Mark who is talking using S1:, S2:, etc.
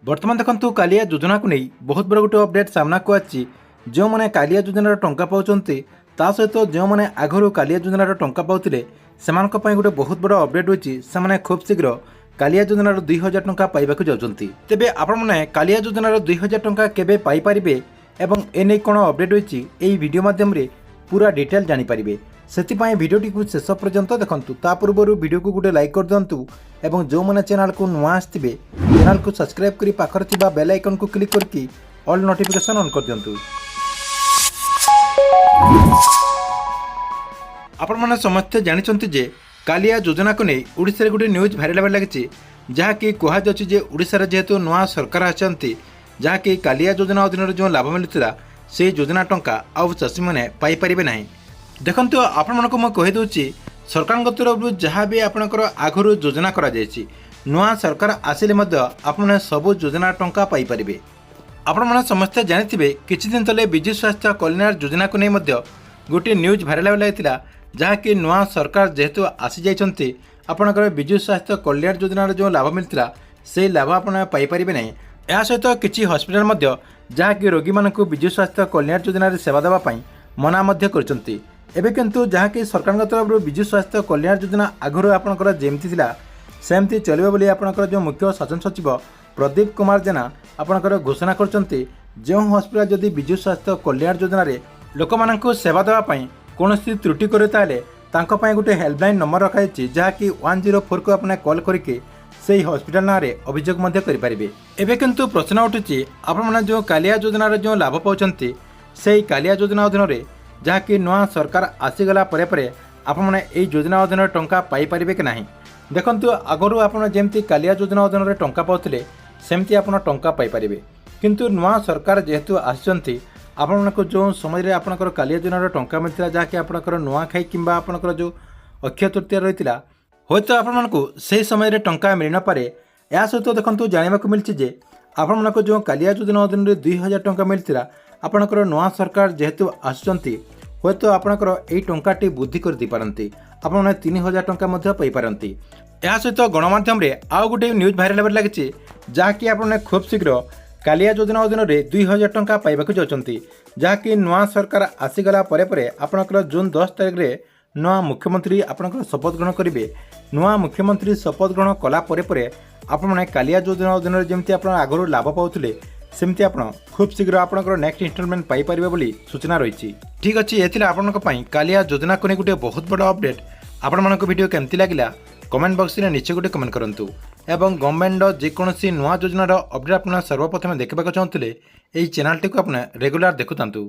S1: बर्तमान देखु कालिया योजना को नहीं बहुत बड़ा गोटे अपडेट सामना को आछि। जो मैंने कालिया योजनार टंका पाउछन्ति ता सहित जो मैंने आगरू कालिया योजनार टंका पाउथिले सेमानक पई गोटे बहुत बड़ा अपडेट होछि। से खूब शीघ्र कालिया योजनार 2000 टंका पाइबाक जाउछन्ति। तेबे आपण माने कालिया योजनार 2000 टंका केबे पाई परिबे एवं एने कोन अपडेट होछि एई वीडियो माध्यम रे पूरा डिटेल जानि परिबे। सेतिपाई वीडियोटी को शेष पर्यंत देखंतु। ता पूर्व वीडियो को गोटे लाइक कर दिंतु एवं जो मैंने चैनल को नुआ आसथिबे चैनल को सब्सक्राइब करी पाखर थिबा बेल आइकन को क्लिक करके ऑल नोटिफिकेशन ऑन कर दिंतु। आपण माने समस्ते जानिचंती जे कालिया योजना को नहीं ओडिसा रे गोटे न्यूज भाइराल होबार लागिछि। जहाँकि कहा जाउछि जे ओडिसा रे जेहेतु नुआ सरकार आछंती जहाँकि कालिया योजना अधीन जो लाभ मिलुथिला से योजना टंका आउ चाषी मैंने पाई परिबे नाही। देखंतु आपण मानको म कहि दउछि सरकार तरफ जहाँ भी आपणकर आगरू योजना करा जायछि नुआ सरकार आसिले मध्य आपण सब योजना टंका पाई परिबे। आपण माने समस्ते जानिथिबे किछि दिन तले विजु स्वास्थ्य कल्याण योजना को नै मध्य गोटे न्यूज भाइराल होइला जहाँकि नुआ सरकार जेहेतु आसी जाइछन्ती आपणकर विजु स्वास्थ्य कल्याण योजनार जो लाभ मिलथिला से लाभ आपण पाई परिबे नै। या सहित किछि हॉस्पिटल मध्य जहाँकि रोगी मानकु विजु स्वास्थ्य कल्याण योजनार सेवा देबा पई मना मध्य करछन्ती। एबे किंतु जहाँकि सरकार तरफ विजु स्वास्थ्य कल्याण योजना आगरू आपणकर जेमती थिला सेमती चलिबे बोली आपणकर जो मुख्य शासन सचिव प्रदीप कुमार जेना आपणकर घोषणा करछन्ती। जो हॉस्पिटल जदि विजु स्वास्थ्य कल्याण योजना रे लोक मानकु सेवा देबा पई कोनोसी त्रुटि करे ताले तांको पई गुटे हेल्पलाइन नंबर रखाइछि जहाँकि 104 को आपने कॉल करके सेही हॉस्पिटल ना रे अभियोग मध्य करि परिबे। एबे किंतु प्रश्न उठुछि आपण माने जो कालिया योजना रे जो लाभ पाउछन्ती सेही कालिया योजना अधीन रे जहाँकि नुआ सरकार आसीगला परे परे आपण माने एई योजना अधीन टंका पाई परिबे कि नाही। देखंतु आगरू आपण जेमती कालिया योजना अधीन रे टंका पाउथिले सेमती आपण टंका पाई परिबे। किंतु नुआ सरकार जेहेतु आछन्ती आपण मानको जो समय रे आपणकर कालिया योजना रे टंका मिलथिला जहाँकि आपणकर नुआ खाई किंबा आपणकर जो अक्षय तृतीया रहितिला होयतो आपण मानको सेही समय रे टंका मिल न पारे। या सहित देखंतु जानिबा को मिलछि जे आपण मानको जो कालिया योजना अधीन रे 2000 टंका मिलथिला आपणकर नुआ सरकार जेहेतु आछन्ती होयतो आपणकर एई टंकाटी वृद्धि कर दी पारंती आपण माने 3000 टंका मध्य पाई पारंती। या सहित गणमाध्यम रे आउ गुटे न्यूज भाइराल होबार लागिछि जहाँकि आपण खूब शीघ्र कालिया योजना अधीन रे 2000 टंका पाइबाक जाउछन्ती जहाँकि नुआ सरकार आसीगला परे परे आपणकर जून 10 तारिख रे नुआ मुख्यमंत्री आपणकर शपथ ग्रहण करिवे। नुआ मुख्यमंत्री शपथ ग्रहण कला परे परे आपण माने कालिया योजना अधीन रे जेमती आपण आगरू लाभ पाउथिले सेमती आपण खूब शीघ्र आपणकर नेक्स्ट इंस्टॉलमेंट पाई परिबे बोली सूचना रहिछि। ठीक अछि एथिला आपणक पई कालिया योजना कोने गुटे बहुत बड़ा अपडेट। आपण मानक वीडियो केमति लागिला कमेंट बॉक्स रे नीचे गुटे कमेंट करंतु एवं गवर्नमेंट जे कोनोसी नुआ योजनार अपडेट आपण सर्वप्रथम देखबाक चाहूतिले एई चैनल टी को आपण रेगुलर देखुतांतु।